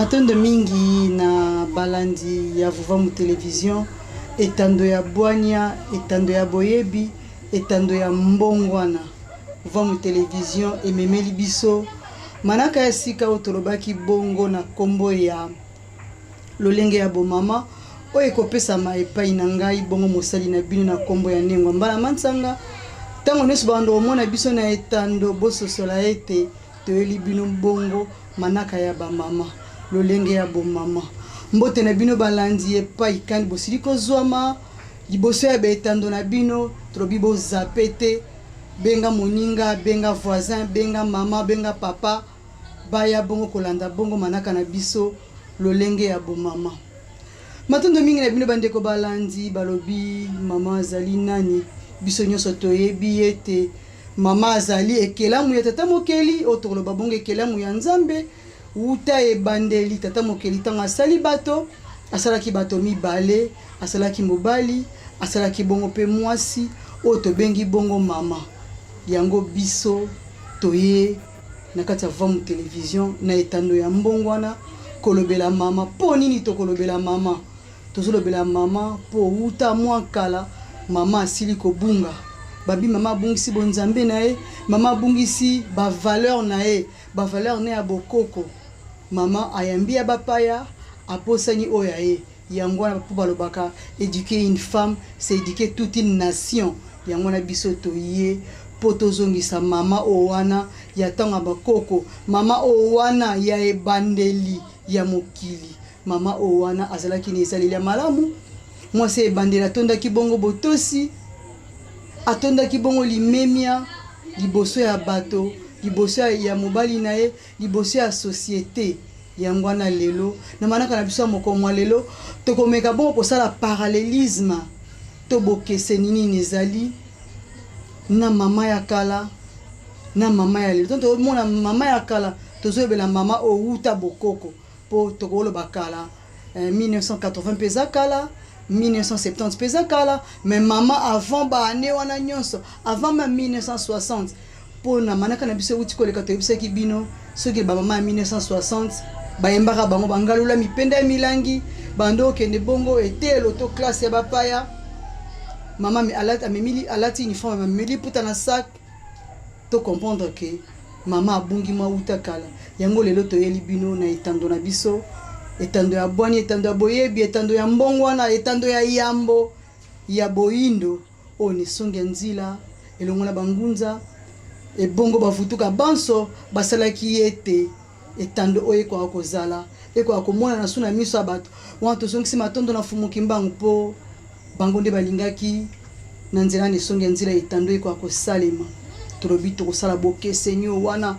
Matondo mingi na balandi ya vuva mu television etando ya bwanya, etando ya boyebi, etando ya mbongwana. Vuva mu television ememeli biso manaka ya sika otolobaki bongo na kombo ya lolenge ya bomama oyo ekopesama epai na ngai bongo mosali na bino na kombo ya Nengwa Mbala Mansanga. Tango nyonso bando omona biso na etando bososola ete toyeli bino bongo manaka ya bamama lolenge ya bomama. Mbote na bino balandi epai kandi bosili kozwama liboso ya betando na bino trobi bo zapete benga moninga, benga voisin, benga mama, benga papa baya bongo kolanda bongo manaka na biso lolenge ya bomama. Matondo mingi na bino bandeko balandi balobi mama azali nani, biso nyonso toyebi ete mama azali ekelamu ya tata mokeli otokoloba bongo ekelamu ya Nzambe uta ebandeli tata mokeli tanga asali bato, asalaki bato mibale, asalaki mobali, asalaki bongo pe mwasi oto bengi bongo mama. Yango biso toye na kati ya vuva mu television na etando ya mbongwana kolobela mama. Po nini to kolobela mama? Tozolobela mama po uta mwa kala mama asili kobunga. Babi mama bungisi bonzambe na ye, mama bungisi ba valeur na ye, ba valeur ne ya bokoko. Mama ayambi ya bapaya aposani oya ye. Yango na po balobaka éduquer une femme c'est éduquer toute une nation. Yango na biso toye potozongisa mama owana ya tanga bakoko, mama owana ya ebandeli ya mokili, mama owana azalaki ni esaleli ya malamu. Mwasi ebandeli atondaki bongo botosi, atondaki bongo limemia liboso ya bato, liboso ya mobali na ye, liboso ya société. Yango wana lelo na manaka na biso mokomwa lelo tokomeka bongo kosala parallélisme to bokese nini nezali na mama ya kala na mama ya lelo. Tonto mona mama ya kala tozobela mama outa bokoko po tokolo bakala 1980 peza kala, 1970 peza kala, mais mama avant ba ane wana nyonso avant même 1960 po na manaka na biso uti koleka toyebisaki bino soki ba mama ya 1960 bayembaka bango bangalula mipenda ya milangi bando kende bongo etelo to classe ya bapaya. Mama me alati uniforme ameli puta na sac to comprendre que mama abungi mauta kala. Yango lelo toyeli bino na etando na biso, etando ya bwani, etando ya boyebi, etando ya mbongwana, etando ya yambo ya boindo o ni songe nzila elongo na bangunza e bongo bafutuka banso basalaki ete etando oye kwa kozala eko akomona na suna miso abato wana tozongisi matondo na fumuki mbangu po bango nde balingaki na nzela ne songe nzila etando eko akosalema. Tolobi tokosala bokese nyo wana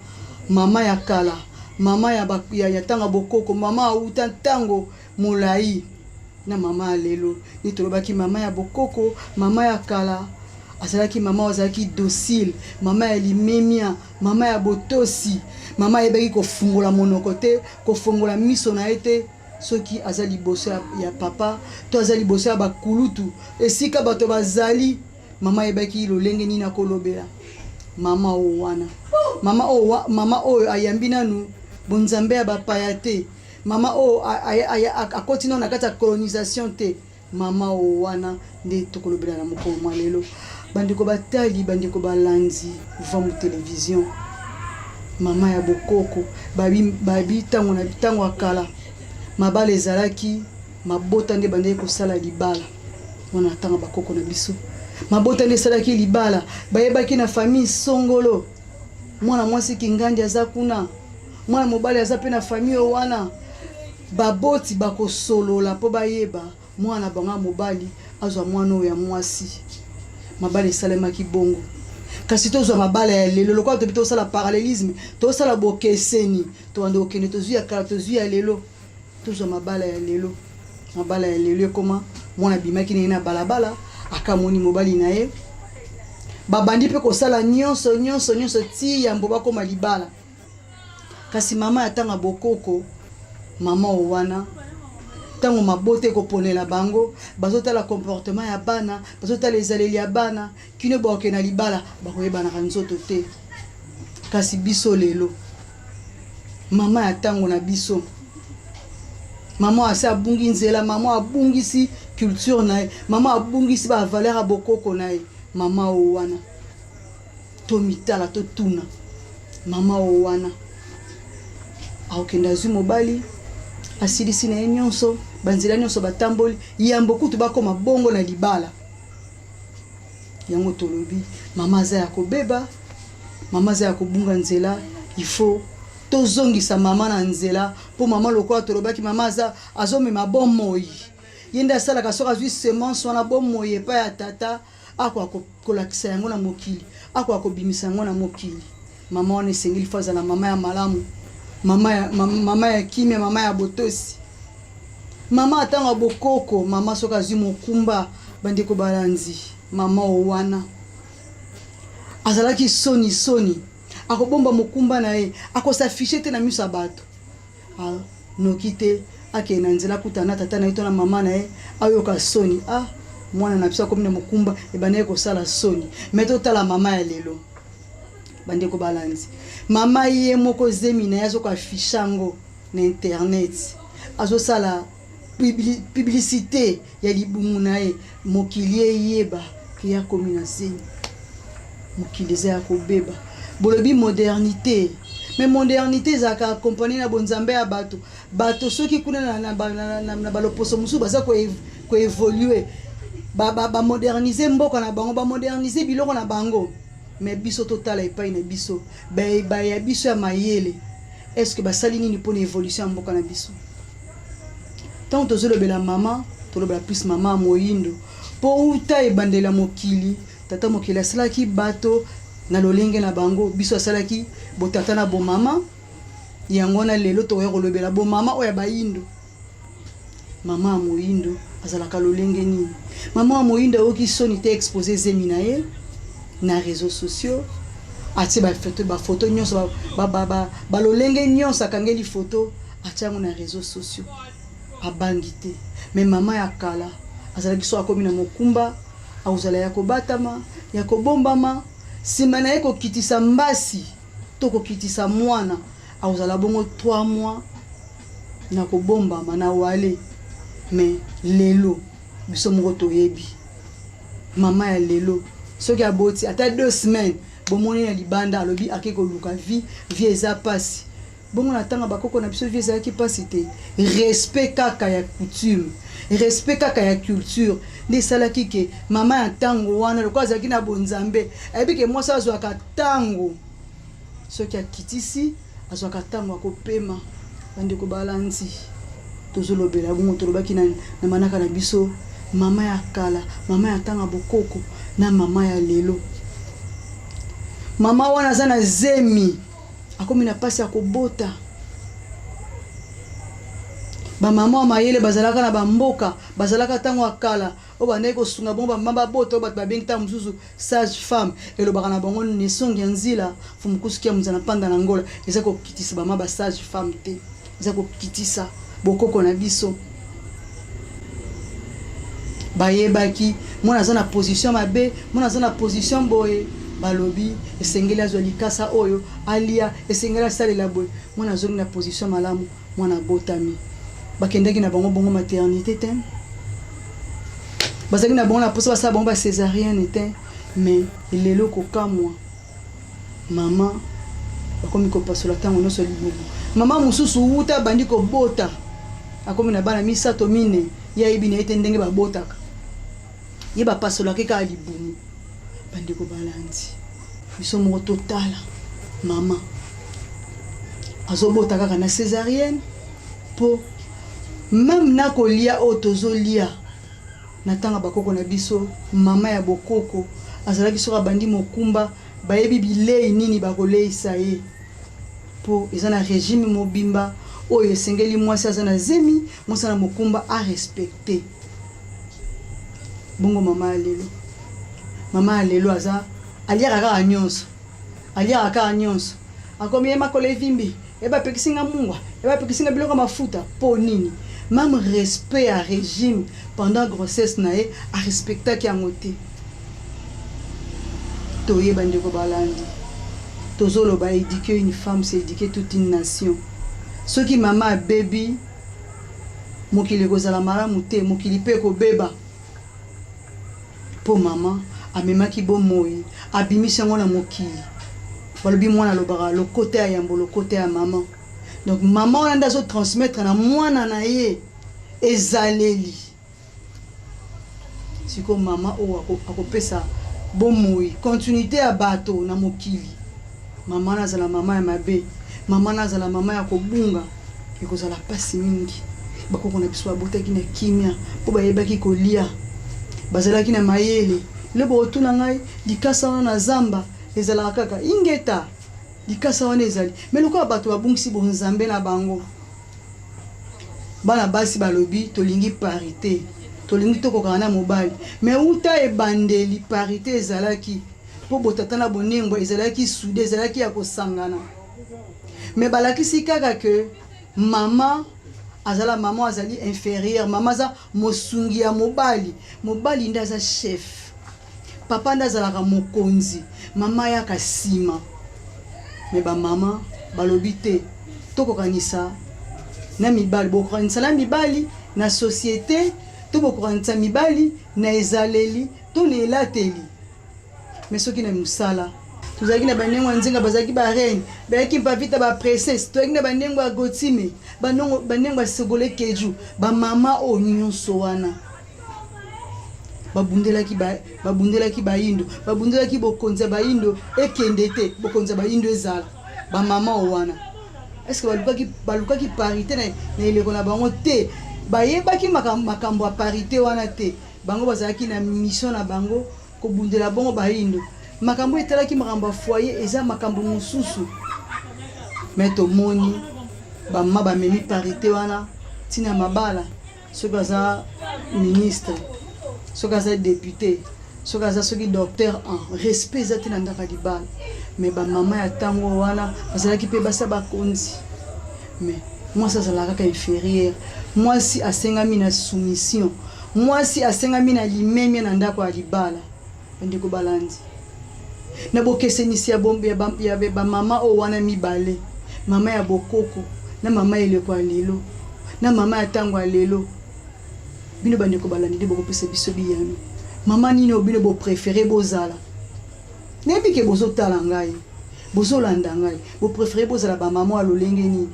mama ya kala, mama ya tanga bokoko, mama auta tango molai na mama ya lelo. Ni tolobaki mama ya bokoko, mama ya kala azalaki mama azalaki docile, mama ya limemia, mama ya botosi, mama yebaki kofungola monoko te, kofungola miso na ete soki azali boso ya papa to azali boso ya bakulutu esika bato bazali. Mama yebaki lolenge nini akolobela mama owana, mama oyo ayambi nanu bonzambe ya bapaya te, mama oyo akoti na kati ya colonisation te. Mama owana nde tokolobela na mokolo mwa lelo. Bandeko batali, bandeko balandi vuva mu television mama ya bokoko babi tango na bitango akala mabala ezalaki mabota nde bandeki kosala libala wana tanga bakoko na biso. Mabota nde esalaki libala bayebaki na famille songolo, mwana mwasi kingandi aza kuna, mwana mobali aza pe na famille wana baboti bakosolola po bayeba mwana banga mobali azwa mwana oyo ya mwasi. Mabala esalemaki bongo. Kasi tozwa mabala ya lelo lokwa tobi tosala parallélisme tosala bokeseni to ando okende tozwi ya kala tozwi ya lelo tozwa mabala ya lelo. Mabala ya lelo ekoma mwana bimaki na balabala akamoni mobali na ye babandi pe kosala nyonso ti ya mboba koma libala. Kasi mama ya tanga bokoko mama owana tango mabote koponela bango bazotala comportement ya bana, bazotala ezaleli ya bana kino baoke na libala bakoyebana nzoto te. Kasi biso lelo mama ya tango na biso Maman a sa bungi nzela, maman a bungi si culture nae, maman a bungi si ba valeur a bokoko nae, maman o wana. To mitala to tuna. Maman o wana. Aokenda zu mobali, asilisi na nyonso, banzela nyonso batamboli, yambo kutu bakoma bongo na libala. Yango tolobi, mama za ya kobeba, mama za ya kobunga nzela, il faut tozongisa mama na nzela po mama lokola tolobaki mama za azomema bomoi. Yenda sala kasoka azwi semence wana bomoi epa ya tata akwa kolakisa yango na mokili, akwa kobimisa yango na mokili. Mama wana esengeli faza na mama ya malamu, mama ya kimia, mama ya botosi. Mama atanga bokoko, mama soka azwi mokumba bandeko balanzi. Mama owana azalaki soni akobomba mokumba na ye akosafishe te na miso bato noki te ake na nzela kutana tata na ito na mama na ye ayoka soni mwana na biso akomi na mokumba ebanaye kosala soni me totala mama ya lelo bandeko balanzi. Mama ye moko zemi na ye azokafisha yango na internet, azosala publicité ya libumu na ye mokili eyeba ya komina zemi mokili za ya kobeba bolobi modernité. Mais modernité zaka accompagné na bonzambe ya bato soki kuna na baloposo musu baza ko évoluer ba moderniser mboka na bango, ba moderniser biloko na bango. Mais biso totala epai na biso ba ya biso ya mayele, est-ce que basali nini pour évolution mboka na biso? Tant tozolobela mama tolobela plus mama moyindo po uta ebandela mokili, tata mokili asalaki bato na lolenge na bango, biso asalaki botata na bo mama yango na lelo to kolobela bo mama oya bayindo. Mama moyindo azalaka lolenge nini? Mama moyindo oki soni te exposer zemi na ye na réseaux sociaux, ati ba photo nyonso ba lolenge nyonso akangeli photo atiango na réseaux sociaux abangite. Mais mama ya kala azalaki so akomi na mokumba auzala ya kobatama ya kobombama sima na ye kokitisa mbasi to kokitisa mwana auzala bongo 3 mois na kobombama na wale. Mais lelo biso moko toyebi mama ya lelo soki aboti ata 2 semaines bomoni na libanda alobi akeko luka vie eza pasi bongo na tanga bakoko na biso vie ezalaki pasi te. Respect kaka ya coutume, respect kaka ya culture nde salaki ke mama ya tango wana loko azalaki na bonzambe ayebi ke mwasi azwaka tango soki akitisi azwaka tango akopema. Bandeko balanzi tozolobela bongo tolobaki na manaka na biso mama ya kala, mama ya tanga bokoko na mama ya lelo. Mama wana za na zemi akomi na pasi ya kobota. Ba mama wa mayele bazalaka na bamboka bazalaka tango akala o banaye kosunga bongo bamama bota bato babengi ta mususu sage femme elobaka na bango nesongi ya nzila fumukusuki ya muzana panda na ngola eza kokitisa bama ba sage femme te, eza kokitisa bokoko na biso. Bayebaki mwana za na position mabe, mwana za na position boye balobi esengeli azwa likasa oyo alia esengeli asalela boye mwana zongi na position malamu mwana botami. Bakendaki na bango bongo maternité te, bazaki na bango na posa basala bango ba césarienne te. Mais lelo kokamwa mama bakomi kopasola tango nyonso libumu. Mama mususu uta bandi kobota akomi na bana misato mine ya yebi na ete ndenge babotaka ye bapasolaki kaka libumu. Bandeko balanzi biso moko totala mama azobota kaka na césarienne po même na kolia o tozolia na tanga bakoko na biso. Mama ya bokoko azalaki soka bandi mokumba bayebi bilei nini bakoleisa ye po eza na régime mobimba oyo esengeli mwasi aza na zemi mwasi na mokumba a respecter. Bongo mama ya lelo aza aliaka kaka nyonso, aliaka kaka nyonso akomi ye makolo evimbi eba pekisinga mungwa eba pekisinga biloko mafuta po nini? Même respect à régime pendant grossesse nae a respecter ki yango te. Toyeba ndeko balandi tozoloba éduquer une femme c'est éduquer toute une nation. Soki mama a baby mokili kozala malamu te mokili pe kobeba po mama amemaki bomoi abimisi yango na mokili balobi mwana lobaka le côté ya yambo le côté ya maman donc maman wana nde azotransmettre na mwana na ye ezaleli siko mama oyo akopesa bomoi continuité ya bato na mokili mama nazala mama ya mabe mama nazala mama ya kobunga ekozala pasi mingi bakoko na biso babotaki na kimia po bayebaki kolia bazalaki na mayele lebo otuna ngai likasa wana na zamba ezalaka kaka ingeta likasa wana ezali me lokola bato babungisi bonzambe na bango bana basi balobi tolingi parité tolingi tokokana na mobali me uta ebandeli parité ezalaki po botata na bonengo ezalaki sude ezalaki ya kosangana me balakisi kaka ke mama azala mama azali inférieur mama aza mosungi ya mobali mobali nde aza chef papa nde azalaka mokonzi mama yaka nsima me bamama balobi te tokokanisa na mibali bokokanisa na mibali na société to bokokanisa mibali na ezaleli to na elateli me soki na mosala tozalaki na bandengo ya nzenga bazalaki barene bayaki mpavita baprincesse tozalaki na bandengo ya gotime bandengo ya segole keju bamama oyo nyonso wana babundelaki bayindo babundelaki bokonzi ya bayindo ekende te bokonzi ya bayindo ezala bamama oyo wana eske balukaki parité na eleko na bango te bayebaki makambo ya parité wana te bango bazalaki na mission na bango kobundela bongo bayindo makambo etalaki makambo ya foyer eza makambo mosusu me tomoni bamama bamemi parité wana ntina mabala soki aza ministre soki aza député soki aza soki docteur en respect eza te na ndaka libala me bamama ya ntango wana bazalaki mpe basa bakonzi me mwasi azalaka kaka inférieur mwasi asengami na soumission mwasi asengami na limemia na ndako ya libala bandeko balandi na bokesenisi ya bamama oyo wana mibale mama ya bokoko na mama eleko ya lelo na mama ya ntango ya lelo bino bandeko balandi nde bokopesa biso biyano mama nini obino boprefere bozala neyebi ke bozotala ngai bozolanda ngai boprefere bozala bamama ya lolenge nini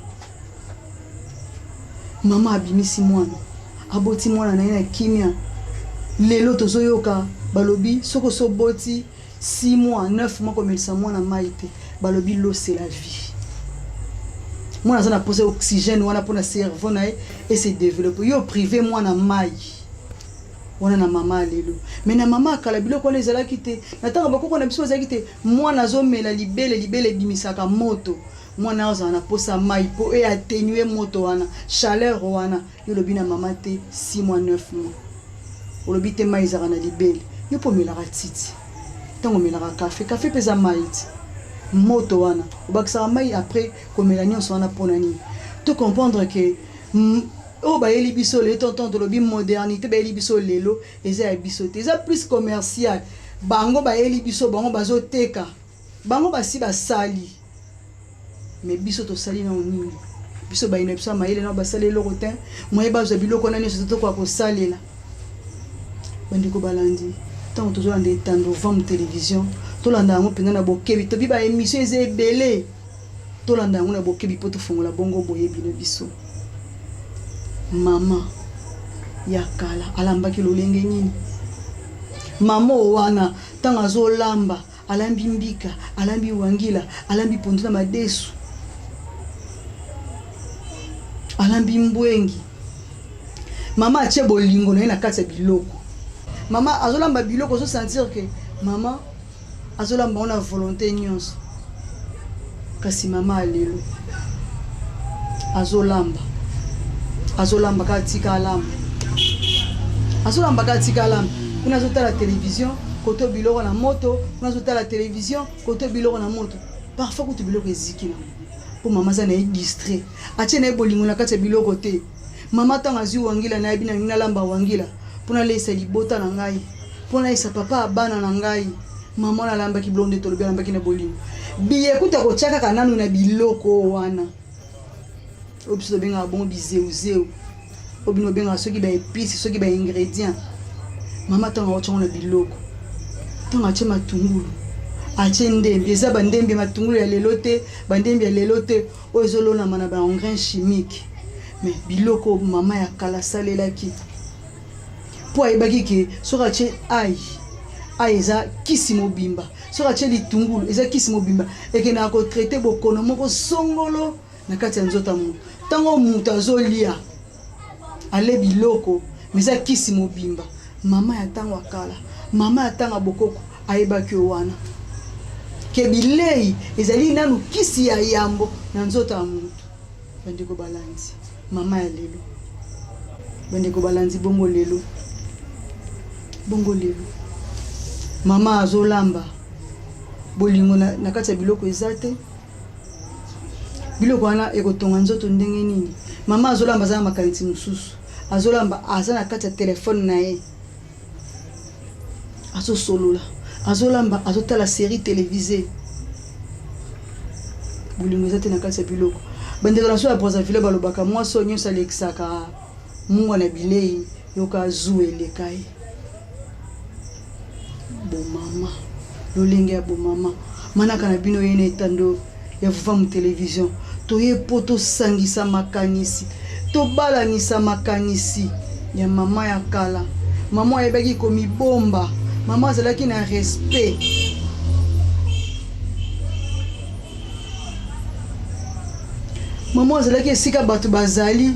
mama abimisi mwana aboti mwana na ye na kimia lelo tozoyoka balobi soko soboti 6 mois 9 mois komelisa mwana mai te balobi l'eau c'est la vie mwana aza na pose oxygène wana mpona cerveau na ye ese développe yo privé mwana mai wana na mama lelo me na mama akala biloko wana ezalaki te na ntango bakoko na biso ezalaki te mwana azomela libele ebimisaka moto mwana azala na posa mai mpo e atténue moto wana chaleur wana yo lobi na mama te 6 mois 9 mois olobi te mai ezalaka na libele yo mpo omelaka titi ntango omelaka kafe mpe eza mai ti moto wana obakisaka mai après komela nyonso wana mpona nini to comprendre ke oyo bayeli biso lelo tonton tolobi modernité bayeli biso lelo eza ya biso te eza plus commercial bango bayeli biso bango bazoteka bango basi basali me biso tosali na nini biso bayina biso mayele na basali eloko te moye bazwa biloko na nyonso tokoka kosalela bandeko balandi ntango tozolanda etando vam télévision tolanda yango mpenza na bokebi tobi baémission eza ebele tolanda yango na bokebi mpo tofongola bongo boyebi na biso mama ya kala alambaki lolenge nini mama wana ntango azolamba alambi mbika alambi wangila alambi pondu na madesu alambi mbwengi mama atie bolingo na ye na kati ya biloko mama azolamba biloko ozosentir ke mama azolamba ona volonté nyonso kasi mama alelo azolamba katika alamba azolamba katika alamba kuna azotala télévision koto biloko na moto kuna azotala télévision koto biloko na moto parfois koto biloko ezikina po mama za na ye distrait atie na ye bolingo na kati ya biloko te mama ntango azwi wangila na yebi na ngi nalamba wangila mpona leisa libota na ngai mpona leisa papa abana na ngai mama wana alambaki biloko nde tolobi alambaki na bolingo biye kuta kotia kaka nanu na biloko wana oyo biso tobengaka bongo bizeuzeu obino benga soki ba épices soki ba ingrédients mama tanga ochona biloko tanga che matungulu ache ndembi eza bandembi matungulu ya lelote bandembi ya lelote ozolona mana ba engrais chimique mais biloko mama ya kala salelaki po ayebaki ke soki ache ai eza kisi mobimba soki ache litungulu eza kisi mobimba ekendaka kotraite bokono moko songolo na kati ya nzota moto ntango moto azolia ale biloko mais eza kisi mobimba mama ya ntango akala mama ya ntango bokoko ayebaki wana ke bilei ezali nanu kisi ya yambo na nzota ya moto bandeko balanzi mama ya lelo bandeko balanzi bongo lelo mama azolamba bolingo na kati ya biloko ezate biloko wana ekotonga nzoto ndenge nini mama azolamba za makanisi mususu azolamba aza na kati ya telefone na ye azosolola azolamba azotala série télévisée bolingo ezate na kati ya biloko bandeko na so ya Brazzaville balobaka mwasi oyo nyonso alekisaka mungwa na bilei yoka azu elekai bomama lolenge ya bomama manaka na bino yene etando ya vuva mu télévision toye po tosangisa makanisi tobalanisa makanisi ya mama ya kala mama ayebaki komibomba mama azalaki na respect mama azalaki esika bato bazali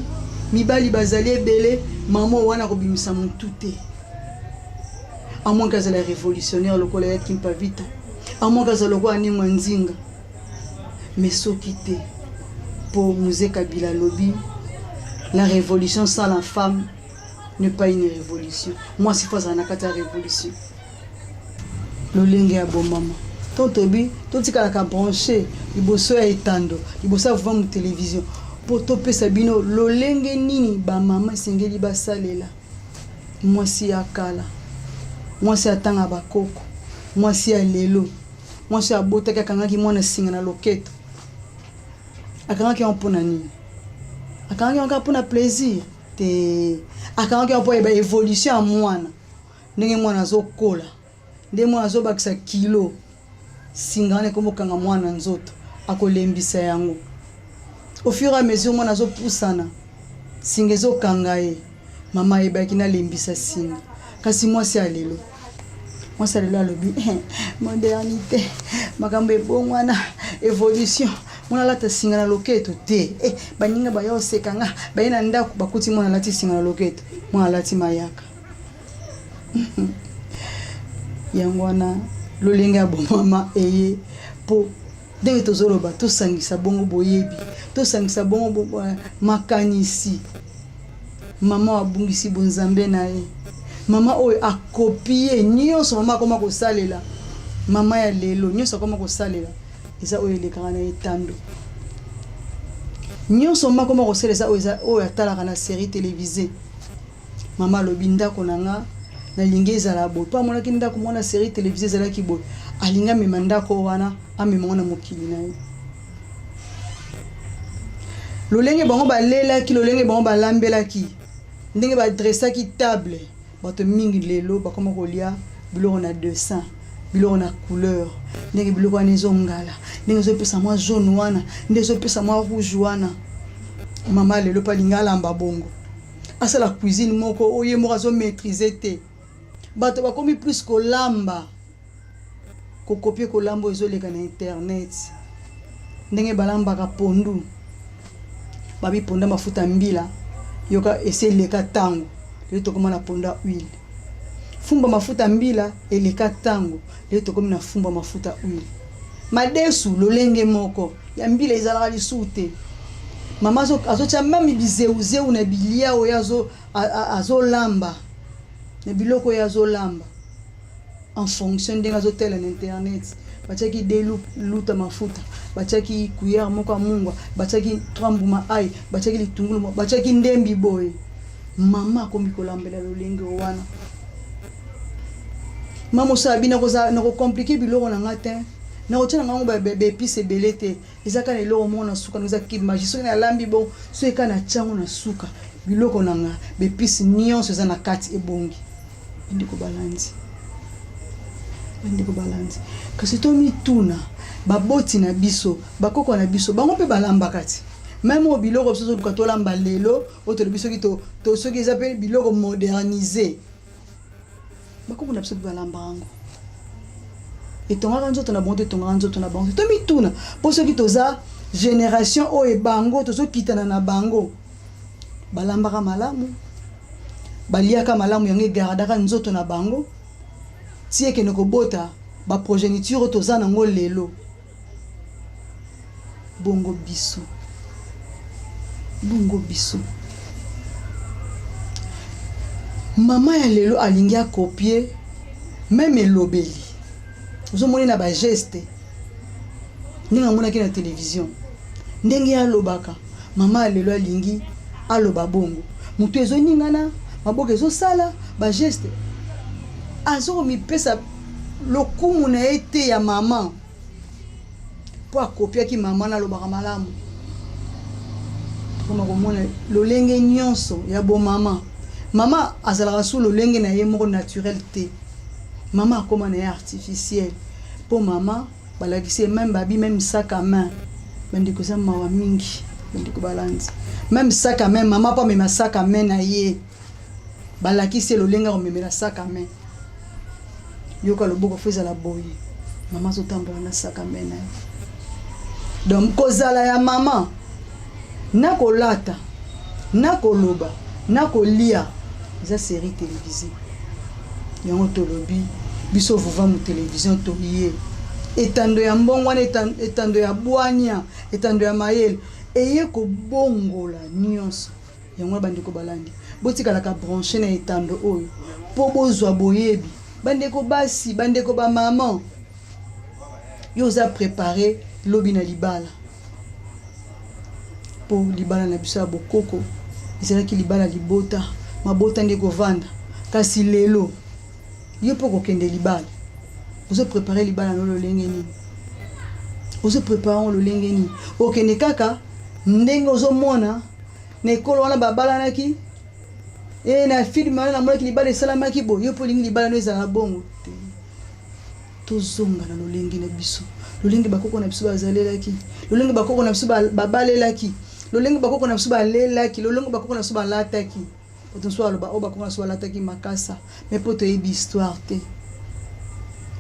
mibali bazali ebele mama wana kobimisa mutu te à moins qu'elle soit révolutionnaire le collègue qui pas vite à moins qu'elle soit le roi Ningwa Nzinga mais ce qui était pour Musée Kabila Lobby la révolution sans la femme n'est pas une révolution moi si fois na kata révolution le lingue à bon maman ton tobi ton tika la branché liboso ya etando liboso voir mu télévision pour toper sabino lo lingue nini ba mama sengeli ba salela moi si akala mwasi atanga bakoko mwasi ya lelo mwasi abotaki akangaki mwana singa na loketo akangaki mpona nini akangaki mpona plaisir te akangaki mpona eba évolution ya mwana ndenge mwana azokola ndenge mwana azobakisa kilo singa wana ekomokanga mwana nzoto akolembisa yango au fur et à mesure mwana azopusana singa ezokanga ye mama ayebaki nalembisa singa kasi mwasi ya lelo mwasi ya lelo alobi modernité makambo ebongwana évolution mwana alata singa na loketo te baninga baya osekanga baye na ndako bakuti mwana alati singa na loketo mwana alati mayaka yango wana lolenge ya bomama eye po ndenge tozoloba tosangisa bongo boyebi tosangisa bongo makanisi mama abungisi bonzambe na ye mama oyo akopie nyonso mama akoma kosalela mama ya lelo nyonso akoma kosalela eza oyo elekaka na etando nyonso mama akoma kosalela oyo atalaka na série télévisée mama alobi ndako na nga nalingi ezala boye po amonaki ndako mwana série télévisée ezalaki boye alingi amema ndako wana amema mwana mokili na ye lolenge bango balelaki lolenge bango balambelaki ndenge badressaki table bato mingi lelo bakoma kolia biloko na 200 biloko na couleur ndenge biloko wana ezongala ndenge ezopesa mwa jaune wana ndenge ezopesa mwa rouge wana mama lelo pa lingala bongo asala cuisine moko oye moko azo maîtriser te bato bakomi plus kolamba kokopie kolamba ezoleka na internet ndenge balambaka pondu babi ponda mafuta mbila yoka eseleka tango lelo tokoma na ponda huile fumba mafuta mbila eleka tango lelo tokoma na fumba mafuta huile madesu lolenge moko ya mbila ezalaka lisusu te mama azotia mami bizeuzeu na bilia oyo azolamba na biloko oyo azolamba en fonction ndenge azotela na internet batiaki de luta mafuta batiaki cuillère moko mungwa batiaki 3 mbuma ai batiaki litungulu batiaki ndembi boye mama akombi kolambela lolenge wana mama osabina koza na ko compliquer biloko na ngate na otina ngango ba épices ebele te ezaka na eloko mona suka noza kid magie soki na lambi bon so eka na tiango na suka biloko nanga bepisi nyonso eza na kati ebongi ndeko balandi kasi to mituna baboti na biso bakoko na biso bango mpe balamba kati même au biloko biso to tolamba lelo oto biso ki to soki eza pe biloko modernisé bakoko na biso balamba yango etongaka nzoto na bongo etongaka nzoto na bango to mituna po soki toza génération oyo bango tozokitana na bango balambaka malamu baliaka malamu yango egardaka nzoto na bango ti ekende kobota baprogéniture toza nango lelo bongo biso mama ya lelo alingi akopie même elobeli ozomoni na bageste ndenge amonaki na télévision ndenge alobaka mama ya lelo alingi aloba bongo moto ezoningana maboko ezosala bageste azokomipesa lokumu na ye te ya mama po akopiaki mama nalobaka malamu mpona komona lolenge nyonso ya bomama mama azalaka su lolenge na ye moko naturel te mama akoma na ye artificiel po mama balakisi ye même babi même sac à main bandeko eza mawa mingi bandeko balandi même sac à main mama po amema sac à main na ye balakisi ye lolenge akomemela sac à main yoka loboko fo ezala boye mama azotambola na sac à main na ye donc kozala ya mama na kolata na koloba na kolia eza série télévisée yango tolobi biso vuva mu télévision toye etando ya mbongo wana etando ya bwania etando ya mayele eye kobongola nyonso yango bandeko balandi botikalaka branché na etando oyo po bozwa boyebi bandeko basi bandeko ba maman yo oza préparé lobi na libala po libala na biso ya bokoko ezalaki libala libota mabota nde kovanda kasi lelo yo po kokende libala ozo préparer libala no lolenge nini ozo préparer lolenge nini okende kaka ndenge ozomona na ekolo wana babalanaki na film wana namonaki libala esalamaki bo yo po lingi libala no ezala bongo te tozonga na lolenge na biso lolenge bakoko na biso bazalelaki lolenge bakoko na biso babalelaki lolenge bakoko na biso balelaki lolenge bakoko na biso balataki otonso aloba o bakoko na biso balataki makasa mais po toyebi histoire te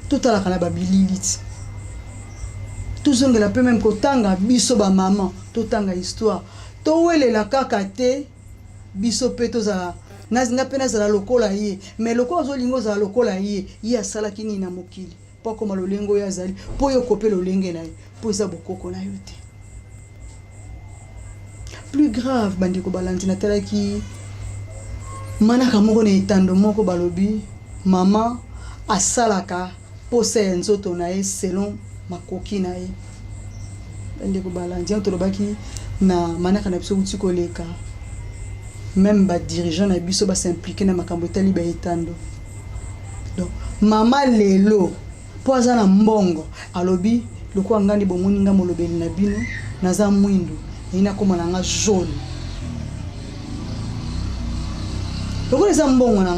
totalaka na babilili ti tozongela mpe même kotanga biso bamama totanga histoire towelela kaka te biso mpe tozala nga mpe nazala lokola ye mais lokola ozolinga ozala lokola ye ye asalaki nini na mokili po akoma lolenge oyo azali po yo kope lolenge na ye po eza bokoko na yo te plus grave bandeko balandi natalaki manaka moko na etando moko balobi mama asalaka posa ya nzoto na ye selon makoki na ye bandeko balandi tolobaki na manaka na biso uti koleka même ba dirigeant na biso ba s'impliquer na makambo etali ba etando donc mama lelo po aza na mbongo alobi lokwa ngandi bomoni nga molobeli na bino naza mwindu ina koma na nga jaune lokwa eza mbongo na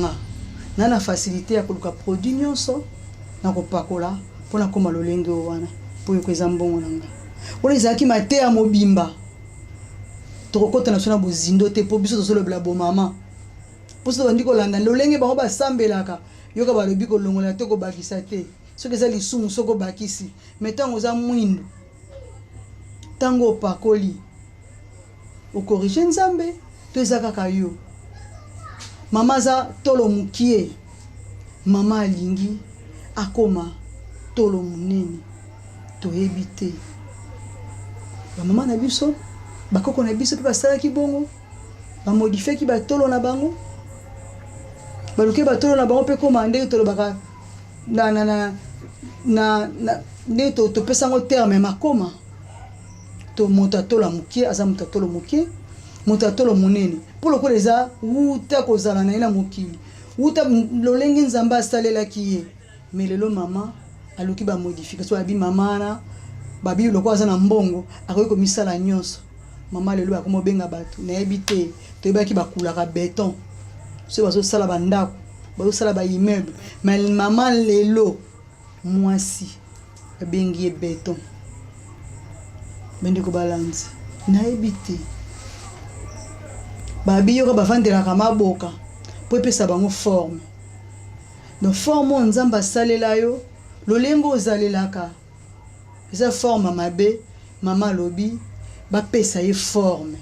nga na facilité ya koluka produit nyonso na kopakola pona koma lolenge wana po yoko eza mbongo na nga ona ezalaki mate ya mobimba tokokota na sona bozindo te po biso tozolobela bomama po so bandi kolanda lolenge bango basambelaka yoka balobi kolongola te kobakisa te soki eza lisumu soko bakisi mais ntango oza mwindu ntango opakoli okorige nzambe to eza kaka yo mama aza tolo mokie mama alingi akoma tolo monene toyebi te bamama na biso bakoko na biso mpe basalaki bongo bamodifiaki batolo na bango baluki batolo na bango mpe koma ndenge tolobaka ndenge topesa yango terme makoma moto atola mokie aza moto atolo mokie moto atolo monene mpo lokola eza wuta kozala na ye na mokili wuta lolenge nzambe asalelaki ye mais lelo mama aluki bamodification abi mama wana babi lokola aza na mbongo akoki komisala nyonso Maman lelo akomo benga bato na ebité to ebaki bakulaka béton. Ce bazo sala bandako, bazo sala ba immeuble, mais maman lelo mwasi bengi béton. Bende ko balance na ebité. Babi yo ba vandela kama boka po epesa bango forme. Donc forme nzamba salela yo lolengo ozalelaka. Eza forme mabe mama lobi ba pesa ye forme.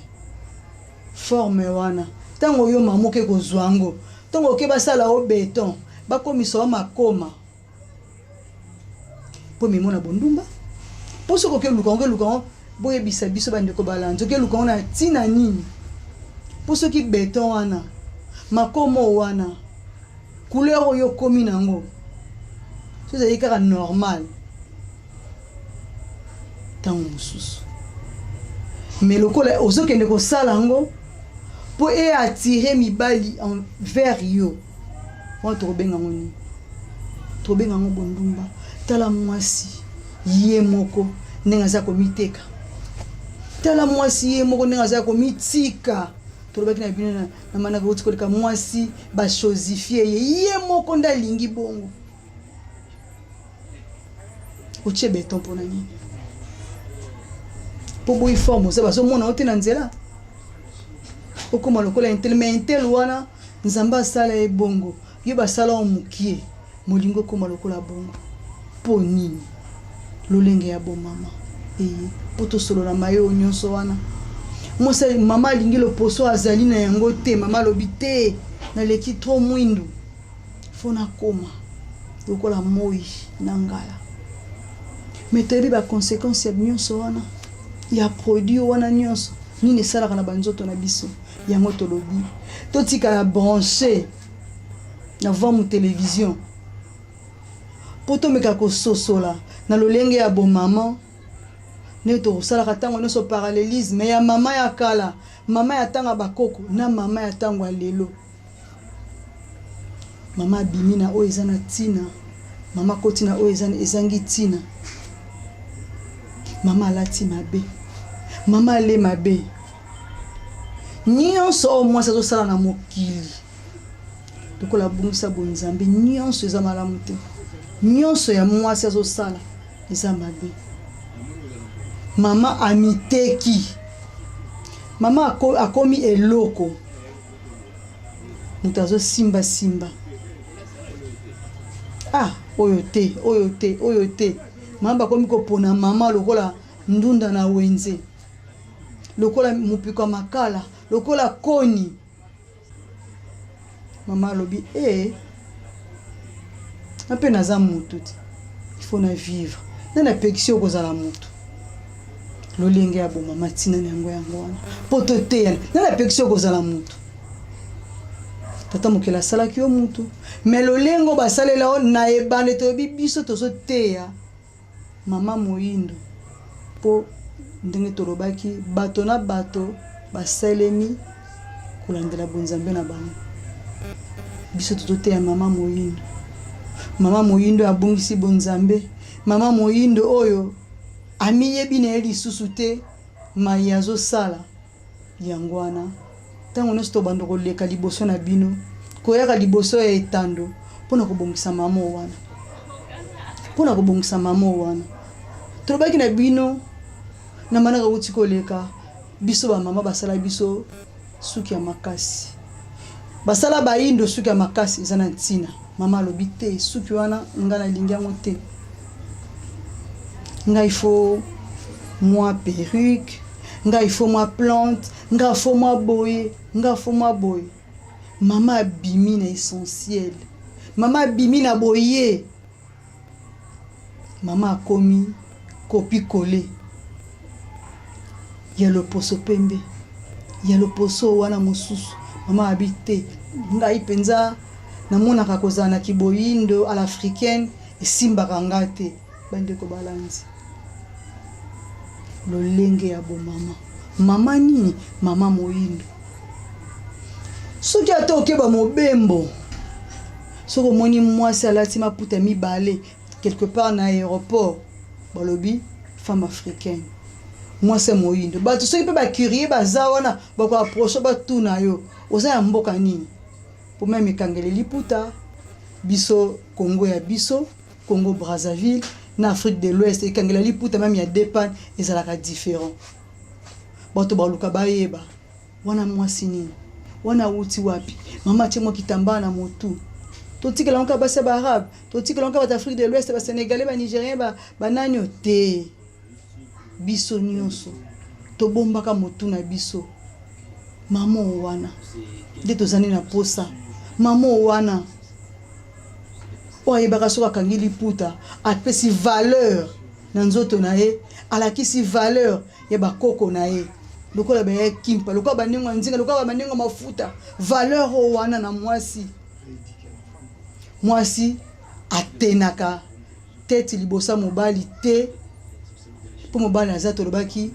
Forme wana tango yo mamoke ko zwango tango ke basala o béton ba komiso makoma po mimona bondumba po soko ke lukango boye bisa biso bande ko balanzo ke lukango na tina nini po soki béton wana makomo wana couleur yo komi nango c'est ekaka normal tango mususu mais lokola ozokende ko sala ngo pour attirer mibali vers yo on to benga ngoni to benga ngo bondumba tala mwasi ye moko nenga za komiteka tala mwasi ye moko nenga za komitika to lobaki na bino na mana ko tkoleka mwasi ba chosifier ye moko ndalingi bongo oche béton pona ni po boy forme ça baso mona otena nzela okoma lokola intel mais intel wana nzamba sala e bongo yo basala omukie molingo koma lokola bongo po nini lolenge ya bo mama poto solo na mayo nyonso wana mosa mama lingi lo poso azali na yango te mama lobi te na leki trop mwindu fona koma lokola moi na ngala mais tebi ba conséquence ya nyonso wana ya produit wana nyonso nini salaka na banzoto na biso yango tolobi totika la brancher na voir télévision poto meka ko sosola na lolenge ya bo maman ne to sala katango no so parallélisme ya mama ya kala mama ya tanga bakoko na mama ya tango lelo mama bimina o ezana tina mama kotina o ezana ezangi tina mama lati mabe mama le mabe nyonso moi ça sala na mokili tokola bungisa bonzambe nyonso eza malamu te nyonso ya moi ça sala eza mabe mama amiteki mama akomi eloko mutazo simba oyo te mama akomi kopona mama lokola ndunda na wenze lokola mupiko makala lokola koni mama lobi ape naza mutu il faut na vivre na pekisio kozala mutu lolenge ya bo mama tina yango wana poto te na pekisio kozala mutu tata mokela sala ki o mutu mais lolengo basalela na ebande to biso to so teya mama moyindo po ndenge tolobaki bato na bato basalemi kulandela bonzambe na bango biso toteya mama moyindo abungisi bonzambe mama moyindo oyo amiyebi na lisusu te mai azosala yango wana ntango nyonso tobanda koleka liboso na bino koyaka liboso ya etando mpona kobongisa mama wana tolobaki na bino na manaka uti koleka biso bamama basala biso suki ya makasi basala bayindo suki ya makasi eza na ntina mama alobi te suki wana nga nalingi yango te nga il faut moi perruque nga il faut moi plante nga il faut moi boye mama abimi na essentiel mama abimi na boye mama akomi kopi kole ya loposo pembe ya loposo wana mosusu mama habite ngai penza namonaka kozala na kiboyindo à l'africaine esimbaka nga te bandeko balanzi lolenge ya bo mama nini mama moyindo soki ata okeba mobembo soko moni mwasi alati maputa mibale quelque part na aéroport balobi femme africaine moi c'est moyindo bato soki pe ba curieux baza wana bako approcher batu na yo oza ya mboka nini pour même ekangele liputa biso Congo ya biso Congo Brazzaville na Afrique de l'Ouest ekangela liputa même ya dépan ezalaka différent bato baluka bayeba wana mwasi nini wana uti wapi mama tie moi kitamba na motu totikela onka basa ba arabe totikela onka ba Afrique de l'Ouest ba sénégalais ba nigérien ba nanyo te biso nyonso tobombaka motu na biso mama wana nde tozani na posa mama wana oyebaka soki akangi liputa apesi valeur na nzoto na ye alakisi valeur ya bakoko na ye lokola baya kimpa lokola baningo nzinga lokola baningo mafuta valeur wana na mwasi atenaka tete libosa mobali te po mobali aza tolobaki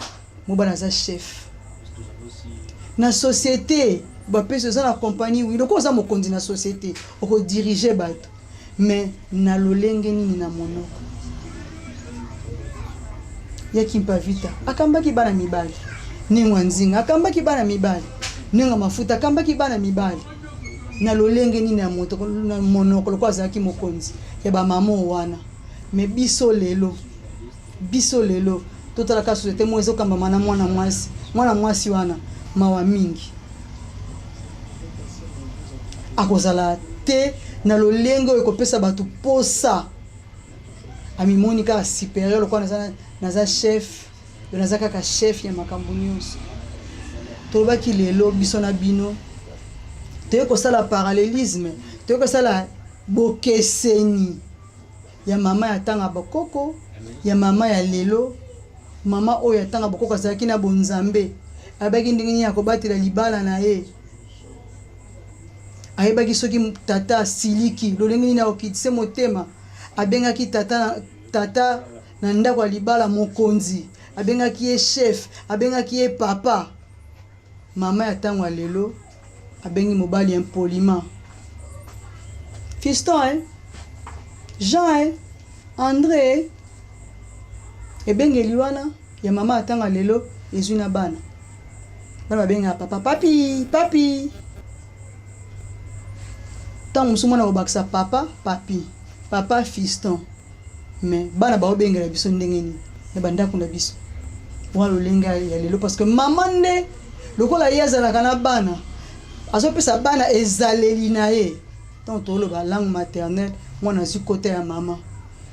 mobali aza chef na société bapesi oza na compagnie wi lokola oza mokonzi na société okodirige bato mais na lolenge nini na monoko yaki mpa vita akambaki bana mibali ningo nzinga akambaki bana mibali ningo mafuta akambaki bana mibali na lolenge nini na moto na monoko lokola azalaki mokonzi ya bamamo wana mais biso lelo totalaka société mo ezokamba mana mwana mwasi wana mawa mingi akozala te na lolenge oyo ekopesa bato posa amimoni kaka supérieur lokola naza chef naza kaka chef ya makambo nyonso tolobaki lelo biso na bino toye kosala parallélisme toye kosala bokeseni ya mama ya tanga bakoko ya mama ya lelo mama oyo ya tanga bakoko azalaki na bonzambe abaki ndenge nini ya kobatela libala na ye ayebaki soki tata siliki lolenge nini akokitise motema abengaki tata na ndako ya libala mokonzi abengaki ye chef abengaki ye papa mama ya ntango ya lelo abengi mobali impoliment fiston Jean André ebengeli wana ya mama ya ntango ya lelo ezwi na bana babenga papa papi tango mosusu mwana kobakisa papa fiston mais bana baobengela biso ndenge nini na bandako na biso wana lolenge ya lelo parce que mama nde lokola ye azalaka na bana azopesa bana ezaleli na ye tant toloba langue maternelle mwana azwi kote ya mama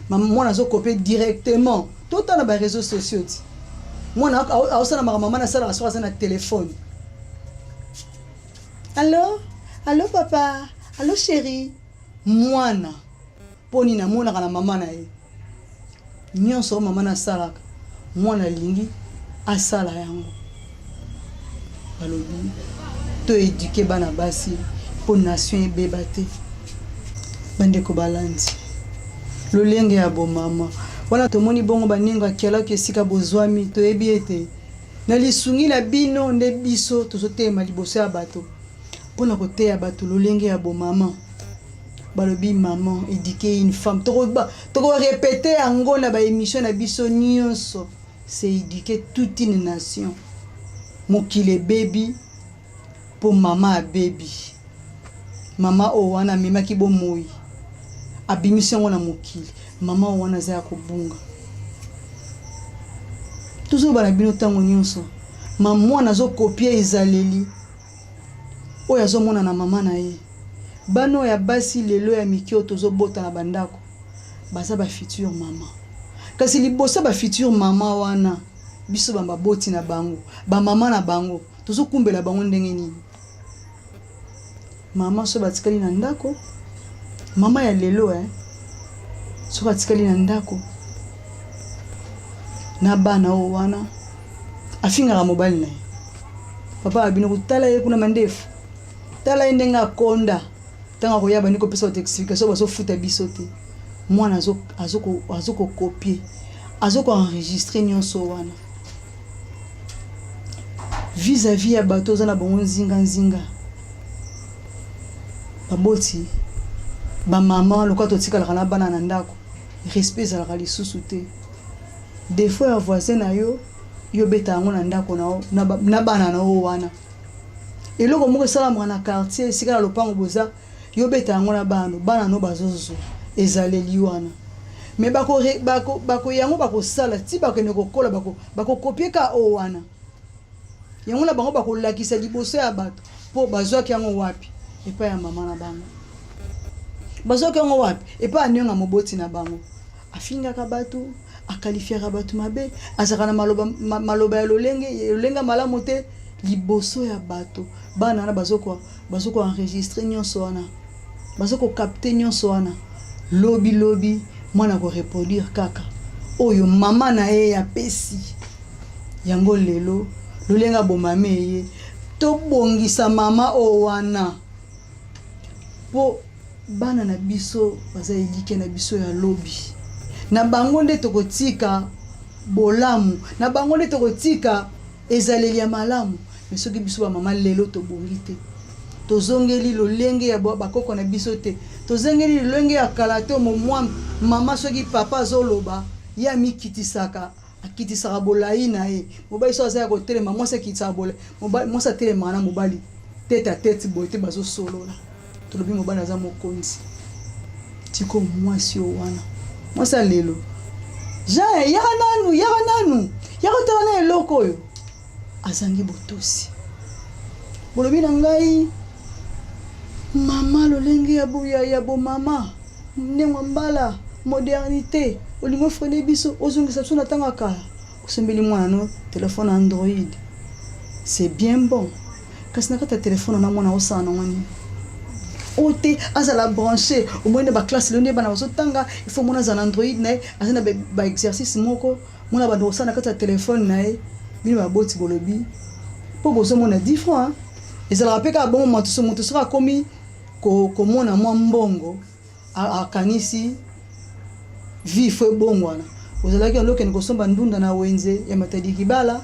mwana azokopie directement totala ba réseaux sociaux ti mwana aosala mama na sala asoka na téléphone allô papa allô chérie mwana poni na mona kana mama na ye nyonso mama na salaka mwana lingi asala yango balobi to éduquer bana basi pour nation ebeba te bandeko balandi lolenge ya bomama wana tomoni bongo baninga kialaki esika bozwami toyebi ete na lisungi na bino nde biso tozotema liboso ya bato mpona koteya bato lolenge ya bomama balobi maman éduquer une femme toko répéter yango na baémission na biso nyonso c'est éduquer toute une nation mokili baby pour mama baby mama o wana amemaki bomoi abimisi yango na mokili mama o wana aza ya kobunga tozoba na bino ntango nyonso mwana azokopie ezaleli oyo azomona na mama na ye bano ya basi lelo ya mikio tozobota na bandako baza ba future mama kasi libosa ba future mama wana biso bambaboti na bango ba mama na bango tozokumbela bango ndenge nini mama so batikali na ndako mama ya lelo so batikali na ndako na bana o wana afingaka mobali na ye papa abino kutala ye kuna mandefu tala ndenge akonda tanga koyaba ndiko pesa explication bazofuta biso te mwana azoko copier azoko enregistrer nyonso wana vis-à-vis ya bato za na bongo nzinga baboti ba mama lokwa totikala kana bana na ndako respect ezalaka lisusu te des fois ya voisin na yo yo beta yango na ndako na bana na o wana eloko moko esala na quartier sika na lopango boza yo beta yango na bana no bazozo ezaleli wana mais bako yango bako sala ti bako ne kokola bako copier ka o wana yango na bango bako lakisa liboso ya bato po bazwaki yango wapi epa ya mama na bango bazwaki yango wapi epa anionga moboti na bango afingaka bato akalifiaka bato mabe azaka na maloba ya lolenga malamu te liboso ya bato bana na bazoko enregistrer nyonso wana bazoko capter nyonso wana lobi mwana ko répondre kaka oyo mama na ye ya pesi yango lelo lolenga bomame ye to bongisa mama o wana po bana na biso baza elike na biso ya lobi na bango nde tokotika bolamu na bango nde tokotika ezaleli ya malamu mais soki biso ba mama lelo to bongi te tozongeli lolenge ya bakoko na biso te tozongeli lolenge ya kalato mwa mama soki papa zoloba ya mikitisaka akitisaka bolai na ye mobali so aza ya kotelema mwasi akitisaka bolai mwasi atelema na mobali tete a tete boye te bazosolola tolobi mobali aza mokonzi tiko mwasi o wana mwasi lelo Jean yaka nanu yaka tala na eloko oyo azangi botosi bolobi na ngai mama lolenge ya bo mama ndengwa mbala modernité olingo frene biso ozongisa biso na tanga kala osembeli mwana no téléphone Android c'est bien bon kasi na kata téléphone na mwana osana na ngani ote azala branché au moins ba classe londe bana bazotanga il faut mona za Android na azana ba exercice moko mona ba osana kata téléphone na bino ba boti bolobi po bozo mona 10 francs ezala rapeka bon moto sera komi ko mona mwa mbongo akanisi vifo bongo wana ozalaki oloke nikosomba ndunda na wenze ya matadi kibala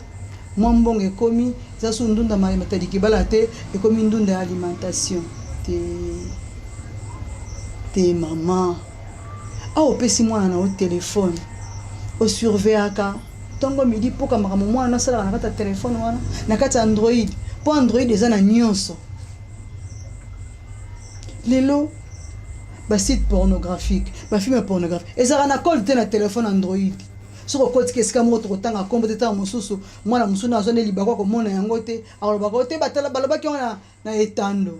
mwa mbongo ekomi zasu ndunda ma matadi kibala te ekomi ndunda ya alimentation te mama au pesi mwana na o téléphone o surveillaka tongo midi poka makamo mwana sala na kata téléphone wana na kata Android po Android eza na nyonso lelo ba site pornographique ba film pornographique ezara na code te na téléphone Android soko code keska moto kotanga kombo te ta mosusu mwana musuna azone libakwa ko mona yango te alobaka te batala balobaki wana na etando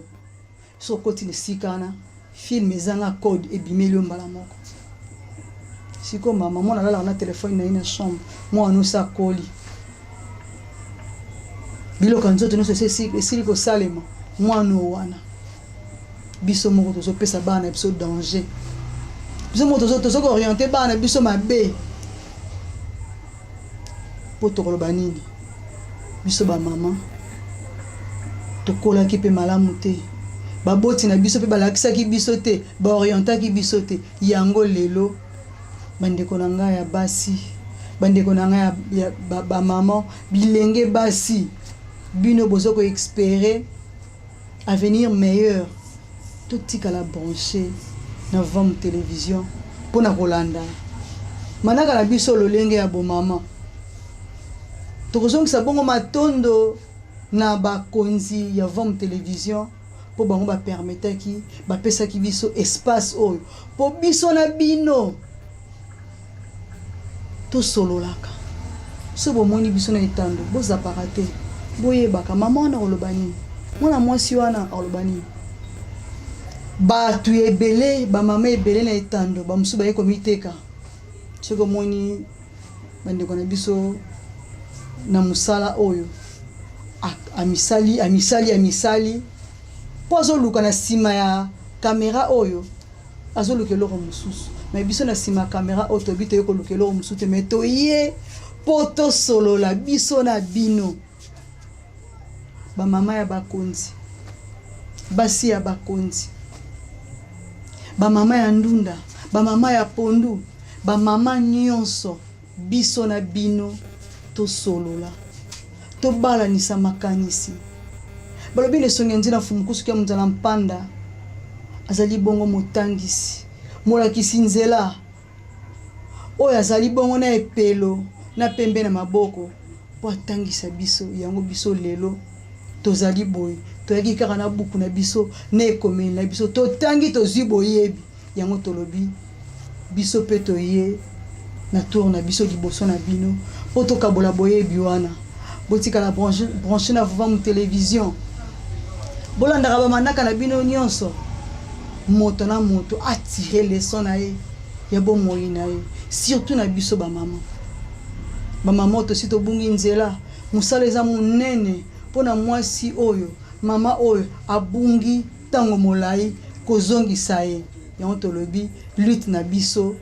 soko code le sikana film ezanga code ebimeli mbala moko siko mama mwana lala na téléphone na ina chambre mwana usa koli biloko nzoto no sili ko salema mwana wana biso moko tozo pesa bana biso danger biso moko tozo ko orienter bana biso mabe poto koloba nini biso ba mama tokola ki pe malamu te baboti na biso pe balakisa ki biso te ba orienter ki biso te yango lelo bandeko na nga ya basi bandeko na nga ya ba mama bilenge basi bino bozo ko espérer avenir meilleur tout tika la branché na vam télévision pour na kolanda manaka na biso lolenge ya bo mama tokozongisa bongo matondo na bakonzi ya vam télévision po bango ba permetaki ba pesaki biso espace oyo po biso na bino to sololaka so bomoni biso na etando bozapaka te boyebaka mama wana olobani mwana mwasi wana olobani batu ebele ba mama ebele na etando ba musu baye komiteka soko moni bandeko na biso na musala oyo amisali po azoluka na sima ya kamera oyo azoluka eloko mususu mais biso na sima kamera oyo tobite yo koluka eloko mususu te mais toye po tosolola biso na bino ba mama ya bakonzi basi ya bakonzi ba mama ya ndunda ba mama ya pondu ba mama nyonso biso na bino to solola to balanisa makanisi balobi le songe nzina fumukusu kia mzala mpanda azali bongo motangisi molakisi nzela oyo azali bongo na epelo na pembe na maboko po atangisa biso yango biso lelo tozali boye toyaki kaka na buku na biso na ekomeli na biso totangi tozwi boyebi yango tolobi biso pe toye na tour na biso liboso na bino po tokabola boyebi wana botikala branche na Vova mu télévision bolandaka bamandaka na bino nyonso moto na moto atire leson na ye ya bomoi na ye surtout na biso bamama tosi tobungi nzela mosala eza monene mpona mwasi oyo mama oyo abungi ntango molai kozongisa ye yango tolobi lutte na biso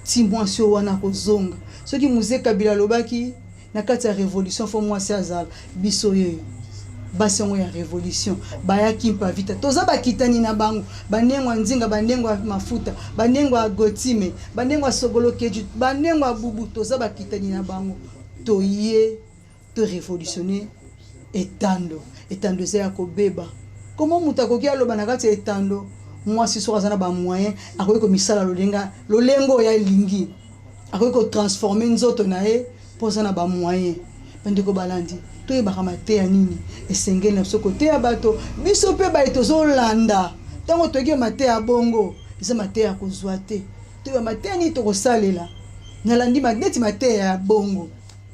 ti mwasi oyo wana kozonga soki Mzee Kabila alobaki na kati ya révolution fo mwasi azala biso yeyo basi yango ya révolution bayaki mpa vita toza bakitani na bango bandengo nzinga bandengo mafuta bandengo gotime bandengo sogolo keju bandengo bubu toza bakitani na bango toye to révolutionner etando za ya kobeba comment mutakoki aloba na kati etando mwasi soka zana ba moyen akoki ko misala lolengo ya lingi akoki ko transformer nzoto na ye poza na ba moyen bandeko balandi to yebaka mateya nini esengeli na biso koteya bato biso mpe baye tozolanda ntango toyeki mateya bongo eza mateya ya kozwa te toyeba mateya nini tokosalela nalandi neti mateya ya bongo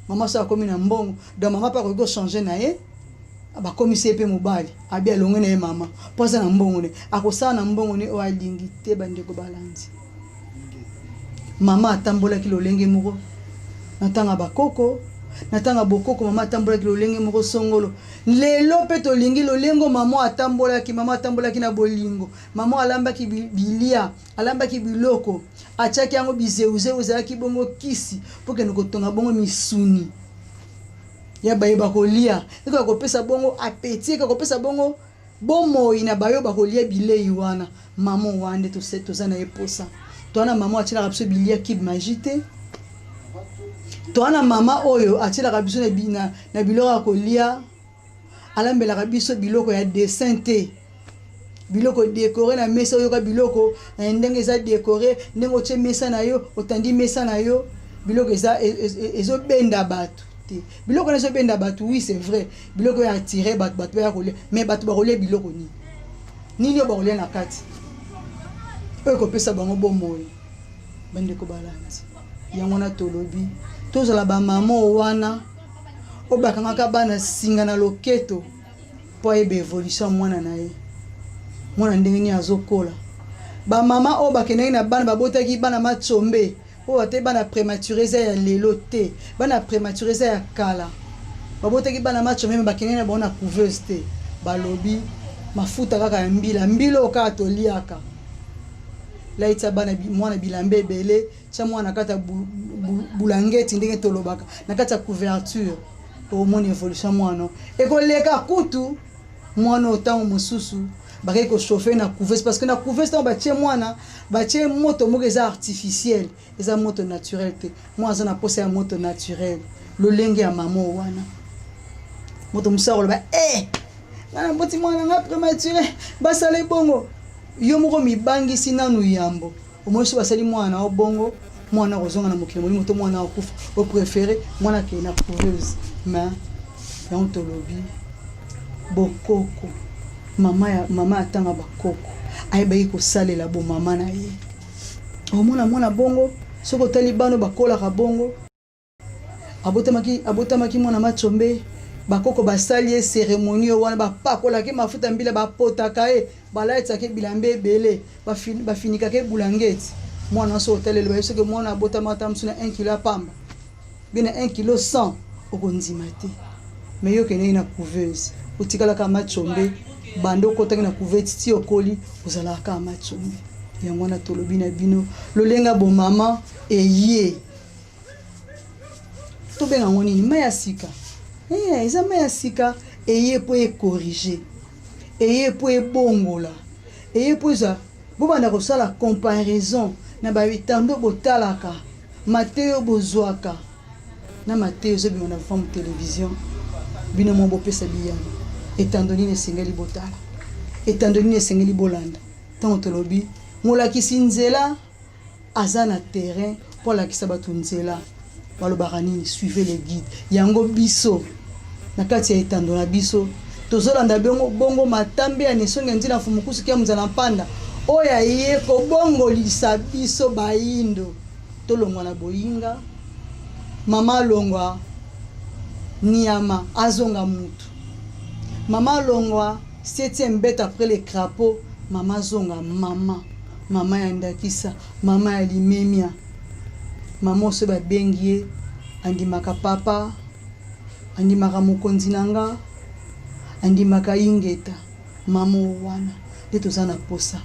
mama so akomi na mbongo donc mama mpe akoki kochange na ye bakomisi ye mpe mobali abi alonge na ye mama mpo aza na mbongo ne akosala na mbongo ne oyo alingi te bandeko balandi mama atambolaki lolenge moko na tanga bakoko na tanga bokoko mama atambolaki lolenge moko songolo lelo pe tolingi lolengo mama atambolaki na bolingo mama alambaki bilia alambaki biloko atiaki yango bizeuzeu ezalaki bongo kisi po kende kotonga bongo misuni ya bayeba kolia eka kopesa bongo appétit eka kopesa bongo bomoi na bayo bakolia bilei wana mama wande toza na eposa toana mama atilaka biso bilia kib magite toana mama oyo atilaka biso na biloko ya kolia alambelaka biso biloko ya dessin te biloko décoré na mesa oyo ka biloko na ndenge eza décoré ndenge otie mesa na yo otandi mesa na yo biloko ezobenda bato te biloko ezobenda bato oui c'est vrai biloko ya attirer bato ya kolia mais bato bakolia biloko nini bakolia na kati oyo kopesa bango bomoi bandeko balandi yango na tolobi tozala bamama wana oyo bakangaka bana singa na loketo po ayeba évolution mwana na ye mwana ndenge nini azokola bamama oyo bakendaki na bana babotaki bana matsombe oyo ate bana prématuré eza ya lelo te bana prématuré eza ya kala babotaki bana matsombe me bakendaki na bango na couveuse te balobi mafuta kaka ya mbila oyo kaka toliaka laita bana mwana bilamba ebele tia mwana kata bulangeti ndenge tolobaka na kati ya couverture omona évolution mwana ekoleka kutu mwana otango mosusu bakei kochauffer na couveuse parce que na couveuse tango batie mwana batie moto moko eza artificiel eza moto naturel te mwana aza na posa ya moto naturel lolenge ya mama wana moto mosusu akoloba ngana mboti mwana nga prématuré basala bongo yo moko mibangisi nanu yambo omoso basali mwana obongo mwana kozonga na mokili molimo to mwana akufa o préféré mwana ke na couveuse mais yango tolobi bokoko mama atanga bakoko ayebaki kosalela bo mama na ye omona mwana bongo soko tali bano bakolaka bongo abotamaki mwana matsombe bakoko basali ye cérémonie wana bapakolaki mafuta mbila bapotaka ye balaitsaki bilambe ebele bafinikaki bulangeti mwana so otalelo baye soki mwana abotamaka mosu na 1 kilo apamba bina 1 kilo 100 okondima te mais yo kenei na couveuse otikalaka matsombe bando okotaki na couverte ti okoli ozalaka matsombe yango wana tolobi na bino lolenga bomama eye tobenga ngo nini mai ya sika eza mai ya sika eye po ekorige eye po ebongola eye po eza bobanda kosala comparaison na babitando botalaka mateyo bozwaka na mateyo ezobima na Vova mu télévision bino mo bopesa biyano etando nini esengeli botala etando nini esengeli bolanda ntango tolobi molakisi nzela aza na terrain mpo alakisa bato nzela balobaka nini suivez les guides yango biso na kati ya etando na biso tozolanda bongo matambe ya nesonge nzina fumukusu kia muzala mpanda oya ye kobongolisa biso bayindo tolongwa na boyinga mama longwa niama azonga mutu mama longwa 7e bête après les crapauds mama zonga mama ya ndakisa mama ya limemia mama oso babengi ye andimaka papa andimaka mokonzi nanga andimaka ingeta mama wana nde toza na posa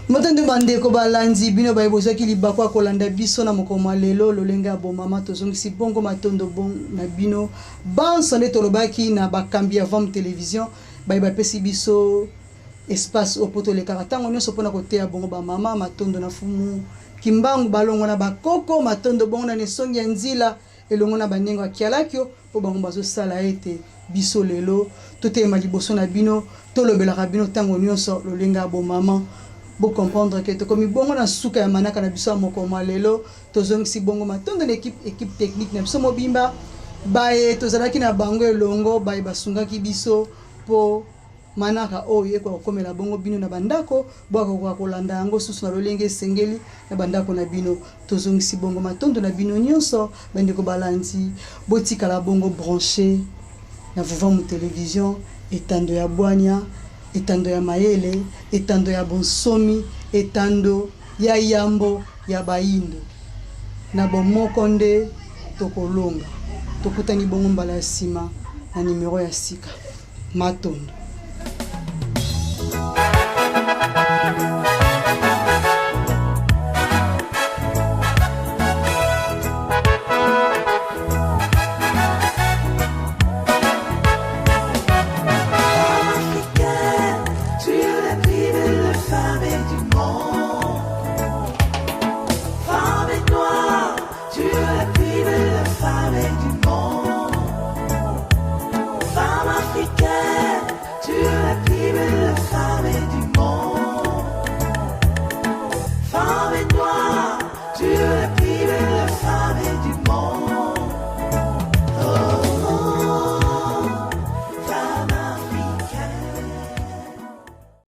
motondo bandeko balandi bino bayebozaki libakwa kolanda biso na mokoma lelo lolenge ya bomama tozongisi bongo matondo bon na bino banso nde tolobaki na bakambi ya Vam Télévision bapesi biso espace opo tolekaka ntango nyonso mpona koteya bongo bamama matondo na fumu kimbangu balongo na bakoko matondo bongo na nesongi ya nzila elongo na bandengo ya kialakio mpo bango bazosala ete biso lelo toteyema liboso na bino tolobelaka bino ntango nyonso lolenge ya bomama bo comprendre que tokomi bongo na suka ya manaka na biso ya mokoma lelo tozongisi bongo matondo na équipe technique na biso mobimba baye tozalaki na bango elongo baye basungaki biso po manaka oyo ekwa kokomela bongo bino na bandako bwaka kolanda yango susu na lolenge esengeli na bandako na bino tozongisi bongo matondo na bino nyonso bandeko balandi botikala bongo branché na Vam Télévision etando ya bwania etando ya mayele etando ya bonsomi etando ya yambo ya bayindo na bomoko nde tokolonga tokutani bongo mbala ya nsima na numero ya sika matondo. Tu